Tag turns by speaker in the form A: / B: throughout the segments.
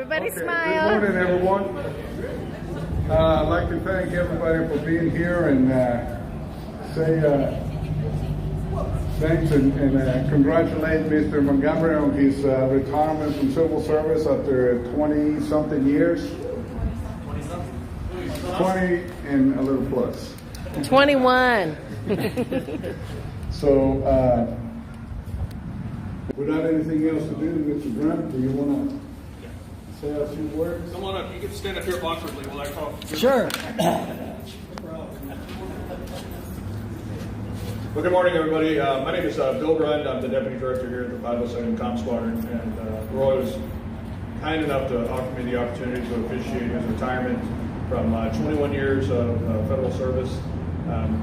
A: Everybody
B: Okay,
A: smile.
B: good morning, everyone. I'd like to thank everybody for being here and say thanks and congratulate Mr. Montgomery on his retirement from civil service after 20-something years. 20 and a little plus.
A: 21.
B: So, without anything else to do, Mr. Grant, do you want to say a few words?
C: Come on up. You can stand up here awkwardly while I talk.
A: Sure.
C: Well, good morning, everybody. My name is Bill Grund. I'm the Deputy Director here at the 502nd Comm Squadron, and LeRoy was kind enough to offer me the opportunity to officiate his retirement from 21 years of federal service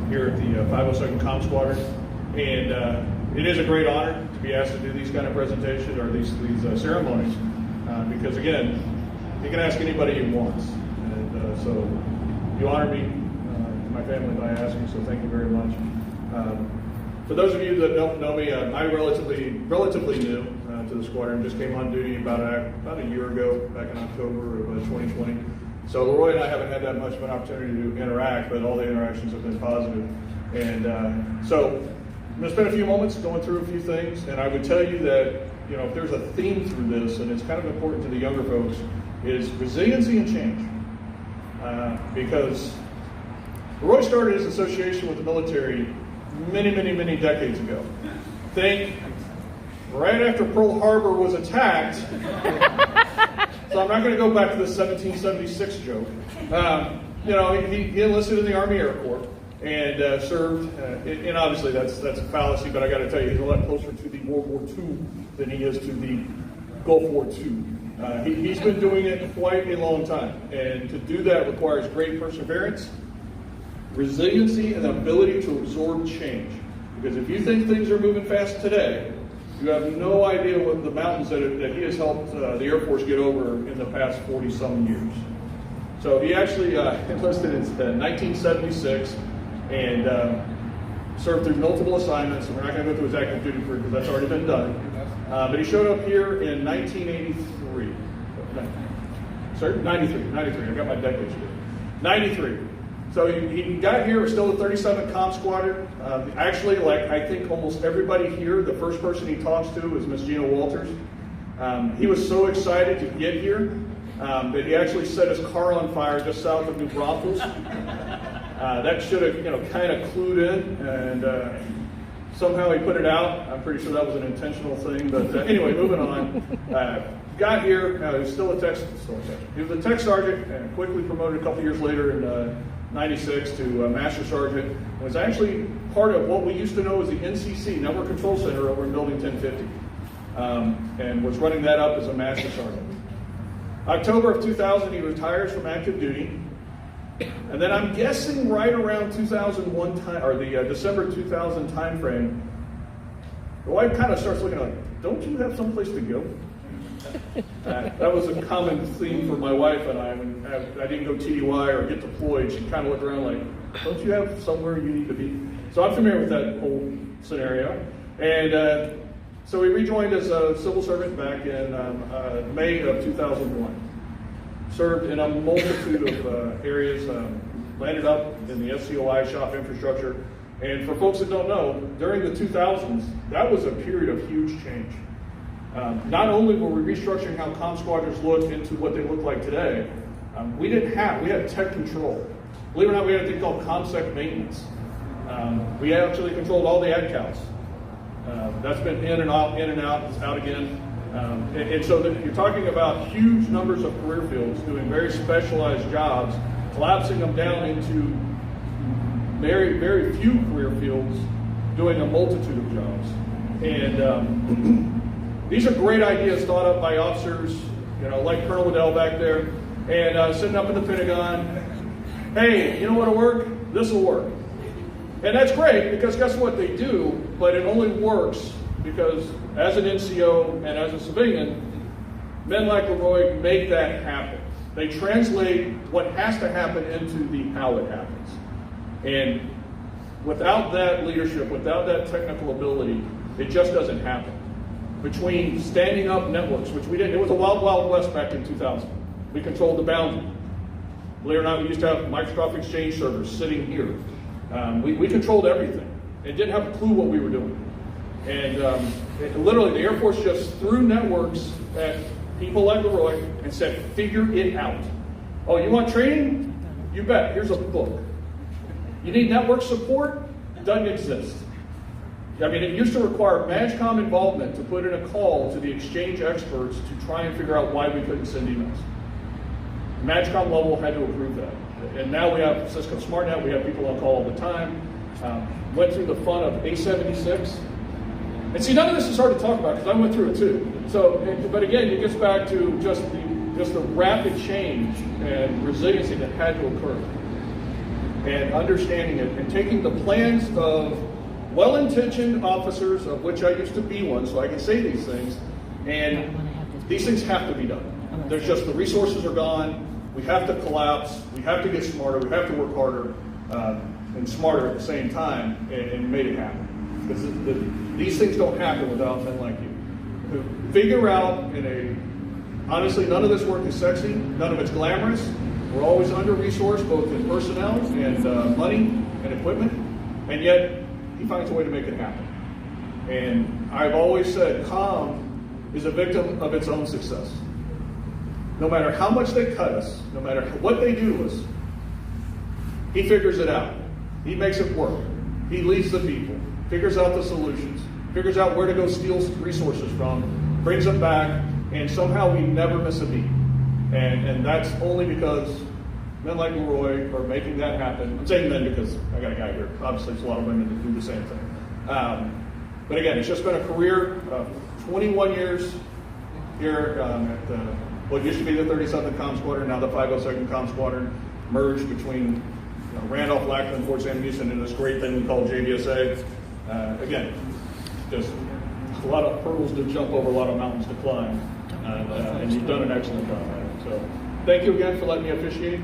C: here at the 502nd Comm Squadron. And it is a great honor to be asked to do these kind of presentations or these ceremonies because, again, you can ask anybody you want. And so you honor me and my family by asking, so thank you very much. For those of you that don't know me, I'm relatively new to the squadron. Just came on duty about a year ago, back in October of 2020. So LeRoy and I haven't had that much of an opportunity to interact, but all the interactions have been positive. And so I'm going to spend a few moments going through a few things, and I would tell you that if there's a theme through this, and it's kind of important to the younger folks, is resiliency and change. Because LeRoy started his association with the military many decades ago. Think right after Pearl Harbor was attacked. So I'm not going to go back to the 1776 joke. He enlisted in the Army Air Corps and served. And obviously that's a fallacy, but I got to tell you, he's a lot closer to the World War II than he is to the Gulf War II. He's been doing it quite a long time, and to do that requires great perseverance, resiliency, and the ability to absorb change. Because if you think things are moving fast today, you have no idea what the mountains that he has helped the Air Force get over in the past 40-some years. So he actually enlisted in 1976 and served through multiple assignments. And we're not going to go through his active duty career because that's already been done. But he showed up here in 1983. Sorry, 93. I got my decades here. 93. So he got here, still the 37th Comm Squadron. Actually, like I think almost everybody here, the first person he talks to is Miss Gina Walters. He was so excited to get here that he actually set his car on fire just south of New Braunfels. That should have, kind of clued in, and somehow he put it out. I'm pretty sure that was an intentional thing, but anyway, moving on. Got here, he was still a tech. He was a tech sergeant and quickly promoted a couple years later in 96 to Master Sergeant. Was actually part of what we used to know as the NCC, Network Control Center, over in Building 1050, and was running that up as a Master Sergeant. October of 2000, he retires from active duty, and then I'm guessing right around 2001 time, or the December 2000 time frame, the wife kind of starts looking like, "Don't you have someplace to go?" That was a common theme for my wife and I. When I didn't go TDY or get deployed, she kind of looked around like, "Don't you have somewhere you need to be?" So I'm familiar with that whole scenario. And so we rejoined as a civil servant back in May of 2001. Served in a multitude of areas, landed up in the SCOI shop infrastructure. And for folks that don't know, during the 2000s, that was a period of huge change. Not only were we restructuring how comm squadrons looked into what they look like today, we had tech control. Believe it or not, we had a thing called ComSec maintenance. We actually controlled all the ad counts. That's been in and out, it's out again. And so you're talking about huge numbers of career fields doing very specialized jobs, collapsing them down into very, very few career fields doing a multitude of jobs. And these are great ideas thought up by officers, like Colonel Waddell back there, and sitting up in the Pentagon. Hey, you know what'll work? This will work. And that's great because guess what they do? But it only works because as an NCO and as a civilian, men like LeRoy make that happen. They translate what has to happen into the how it happens. And without that leadership, without that technical ability, it just doesn't happen. between standing up networks, which we didn't. It was a wild, wild west back in 2000. We controlled the boundary. Believe it or not, we used to have Microsoft Exchange servers sitting here. We controlled everything and didn't have a clue what we were doing. And literally, the Air Force just threw networks at people like LeRoy and said, figure it out. Oh, you want training? You bet. Here's a book. You need network support? Doesn't exist. I mean, it used to require MAGCOM involvement to put in a call to the exchange experts to try and figure out why we couldn't send emails. MAGCOM level had to approve that. And now we have Cisco SmartNet, we have people on call all the time. Went through the fun of A76. And see, none of this is hard to talk about because I went through it too. So, but again, it gets back to just the rapid change and resiliency that had to occur. And understanding it and taking the plans of well-intentioned officers, of which I used to be one, so I can say these things, and these things have to be done. There's just the resources are gone. We have to collapse. We have to get smarter. We have to work harder and smarter at the same time, and made it happen. Because these things don't happen without men like you, who figure out honestly, none of this work is sexy. None of it's glamorous. We're always under-resourced, both in personnel and money and equipment, and yet he finds a way to make it happen. And I've always said, COM is a victim of its own success. No matter how much they cut us, no matter what they do to us, he figures it out. He makes it work. He leads the people, figures out the solutions, figures out where to go steal resources from, brings them back, and somehow we never miss a beat. And that's only because men like LeRoy are making that happen. I'm saying men because I got a guy here. Obviously, there's a lot of women that do the same thing. But again, it's just been a career of 21 years here at what used to be the 37th Comm Squadron, now the 502nd Comm Squadron, merged between Randolph, Lackland, Fort Sam Houston, and this great thing we call JDSA. Again, just a lot of hurdles to jump over, a lot of mountains to climb, and you've done an excellent job at it. So thank you again for letting me officiate.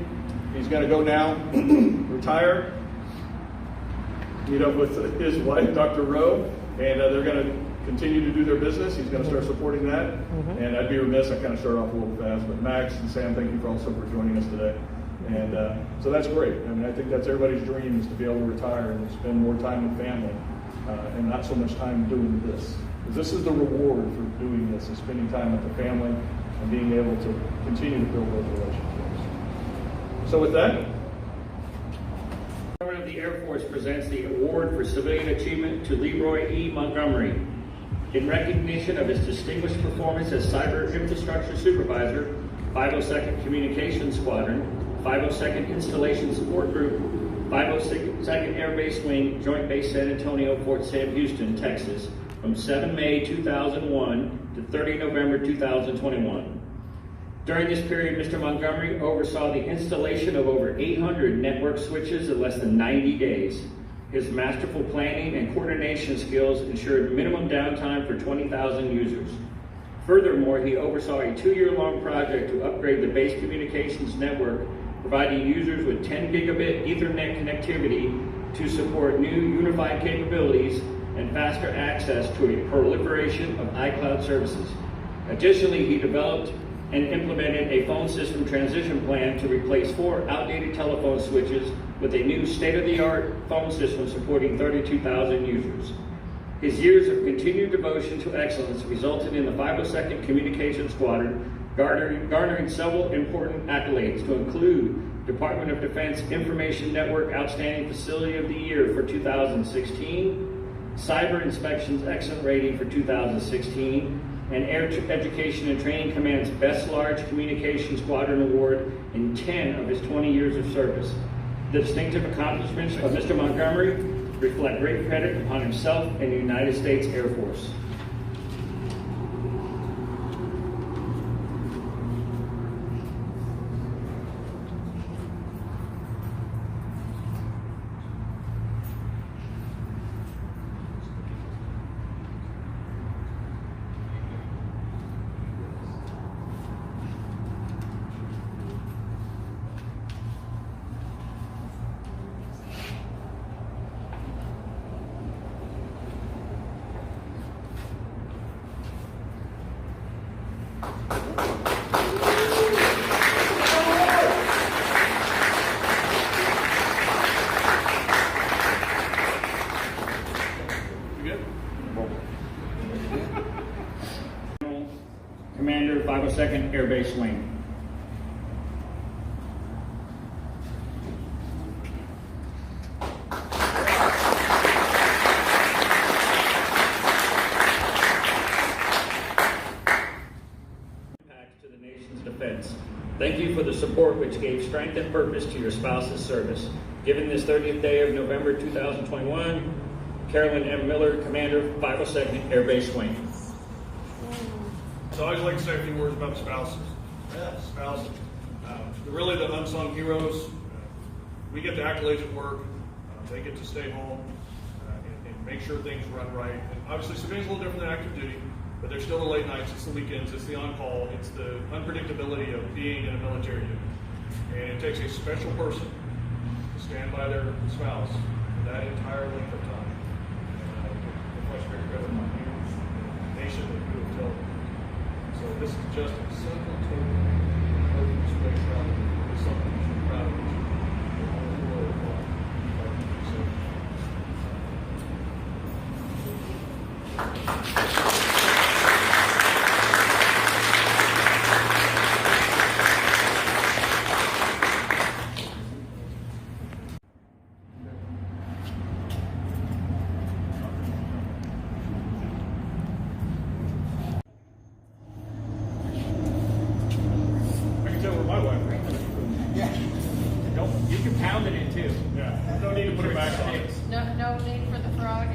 C: He's going to go now, retire, meet up with his wife, Dr. Rowe, and they're going to continue to do their business. He's going to start supporting that. And I'd be remiss, I kind of started off a little fast, but Max and Sam, thank you also for joining us today. And so that's great. I mean, I think that's everybody's dream, is to be able to retire and spend more time with family and not so much time doing this. Because this is the reward for doing this, is spending time with the family and being able to continue to build those relationships. So with that,
D: The Department of the Air Force presents the Award for Civilian Achievement to LeRoy E. Montgomery in recognition of his distinguished performance as Cyber Infrastructure Supervisor, 502nd Communications Squadron, 502nd Installation Support Group, 502nd Air Base Wing, Joint Base San Antonio, Fort Sam Houston, Texas, from 7 May 2001 to 30 November 2021. During this period, Mr. Montgomery oversaw the installation of over 800 network switches in less than 90 days. His masterful planning and coordination skills ensured minimum downtime for 20,000 users. Furthermore, he oversaw a 2-year-long project to upgrade the base communications network, providing users with 10 gigabit Ethernet connectivity to support new unified capabilities and faster access to a proliferation of iCloud services. Additionally, he developed and implemented a phone system transition plan to replace 4 outdated telephone switches with a new state-of-the-art phone system supporting 32,000 users. His years of continued devotion to excellence resulted in the 502nd Communications Squadron garnering several important accolades, to include Department of Defense Information Network Outstanding Facility of the Year for 2016, Cyber Inspections Excellent Rating for 2016, and Air Education and Training Command's Best Large Communication Squadron Award in 10 of his 20 years of service. The distinctive accomplishments of Mr. Montgomery reflect great credit upon himself and the United States Air Force. 502nd Air Base Wing. To the nation's defense. Thank you for the support which gave strength and purpose to your spouse's service. Given this 30th day of November 2021, Carolyn M. Miller, Commander, 502nd Air Base Wing.
C: So I always like to say a few words about the spouses. Spouses. They're really the unsung heroes. We get the accolades at work. They get to stay home and make sure things run right. And obviously, civilian's a little different than active duty, but there's still the late nights, it's the weekends, it's the on-call, it's the unpredictability of being in a military unit. And it takes a special person to stand by their spouse for that entire length of time. Much great credit on you, the nation that you have told. So this is just a simple token of respect, proud of you. It's something you should be proud of. The whole world
D: You can pound it in too.
C: Yeah, no need to put it back on.
A: No need for the frog.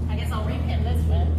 A: I guess I'll repin this one.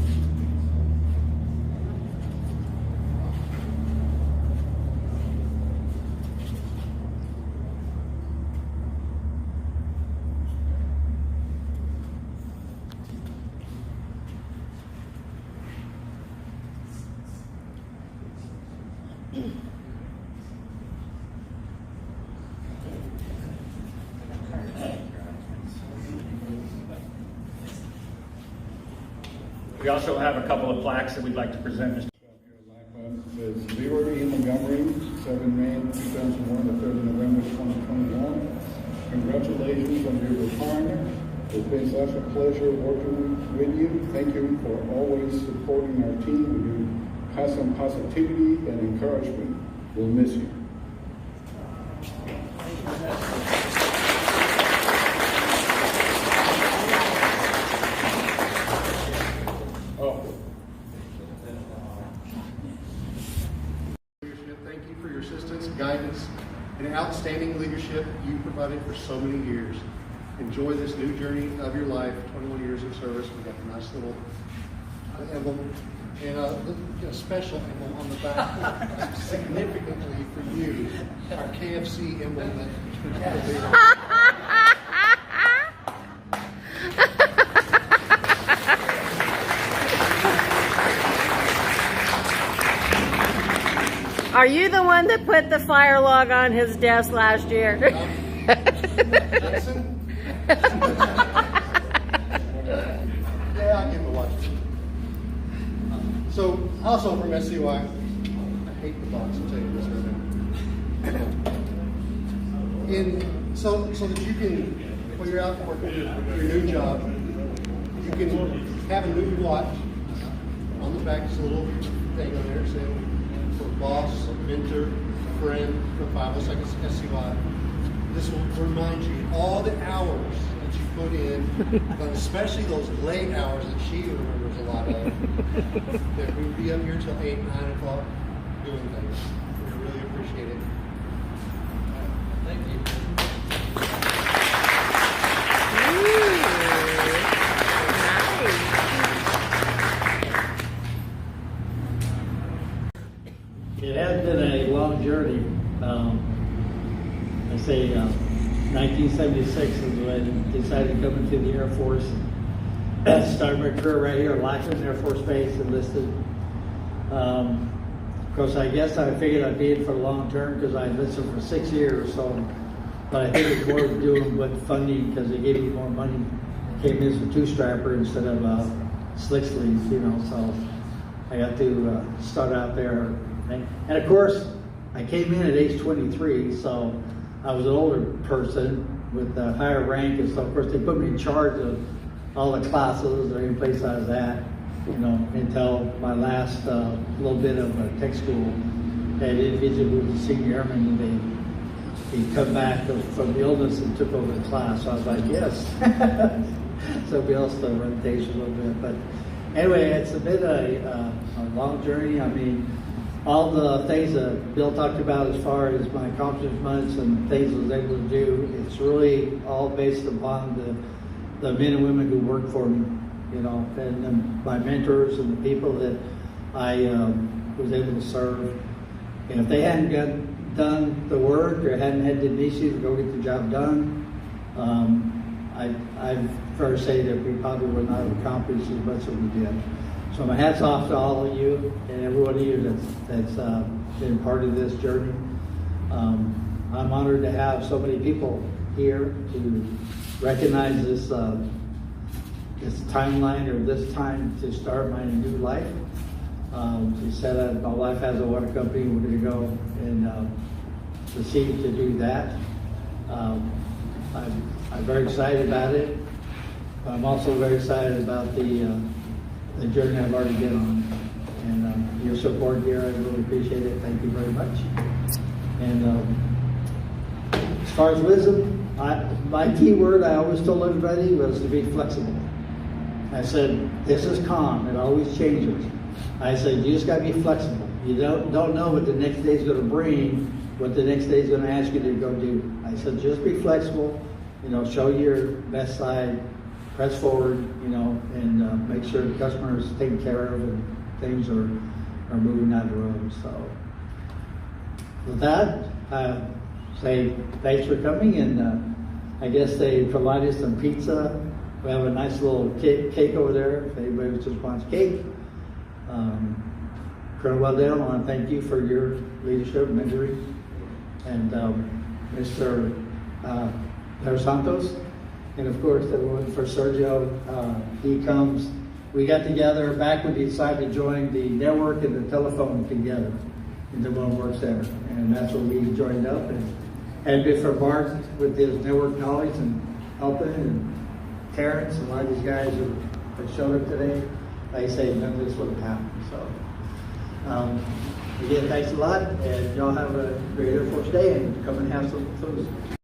D: We also have a couple of plaques that we'd like to present, Mr.
B: Lackland says LeRoy E. Montgomery, 7 May 2001 to 30 November 2021. Congratulations on your retirement. It's been such a pleasure working with you. Thank you for always supporting our team with your constant positivity and encouragement. We'll miss you.
E: Thank you for your assistance, guidance, and outstanding leadership you provided for so many years. Enjoy this new journey of your life, 21 years of service. We got a nice little emblem and a special emblem on the back, significantly for you, our KFC emblem that
A: Are you the one that put the fire log on his desk last year?
E: Jackson? Yeah, I'll give him a watch. So, also from SCY, I hate the box, I'll tell you this right now. So that you can, when you're out working your new job, you can have a new watch. On the back, there's a little thing on there saying, for boss, mentor, friend, for 502nd SCY. This will remind you all the hours that you put in, but especially those late hours that she remembers a lot of. That we would be up here till 8, 9 o'clock doing things. We really appreciate it. Thank you.
F: It has been a long journey. I say 1976 is when I decided to come into the Air Force. Started my career right here at Lackland Air Force Base, enlisted. Of course, I guess I figured I'd be in for the long term because I enlisted for 6 years. So, but I think it's more doing with funding because they gave me more money. Came in as a two-strapper instead of slick sleeves, you know. So I got to start out there. And of course, I came in at age 23, so I was an older person, with the higher rank, and so of course they put me in charge of all the classes or any place I was at, you know, until my last little bit of tech school. That individual was a senior airman, and he come back from illness and took over the class. So I was like, yes. Somebody else to run the station a little bit. But anyway, it's been a long journey. I mean, all the things that Bill talked about as far as my accomplishments and things I was able to do, it's really all based upon the men and women who work for me, you know, and my mentors and the people that I was able to serve. And if they hadn't done the work or hadn't had the initiative to go get the job done, I'd first say that we probably would not have accomplished as much as we did. So my hat's off to all of you and every one of you that's been part of this journey. I'm honored to have so many people here to recognize this timeline or this time to start my new life. She said that my wife has a water company. We're going to go and proceed to do that. I'm very excited about it. I'm also very excited about the journey I've already been on. And your support here, I really appreciate it. Thank you very much. And as far as wisdom, my key word I always told everybody was to be flexible. I said, this is calm. It always changes. I said, you just got to be flexible. You don't know what the next day is going to bring, what the next day is going to ask you to go do. I said, just be flexible, you know, show your best side, press forward, you know, and make sure the customer is taken care of and things are moving down the road. So with that, I say thanks for coming, and I guess they provided some pizza. We have a nice little cake over there if anybody just wants cake. Colonel Waddell, I want to thank you for your leadership, mentoring, and Mr. Los Santos, and of course everyone for Sergio. He comes. We got together back when he decided to join the network and the telephone together into one work center, and that's when we joined up. And good for Bart with his network knowledge and helping, and Terrence and a lot of these guys that showed up today. Like I say, none of this would have happened. So, again, thanks a lot, and y'all have a great Air Force Day, and come and have some food.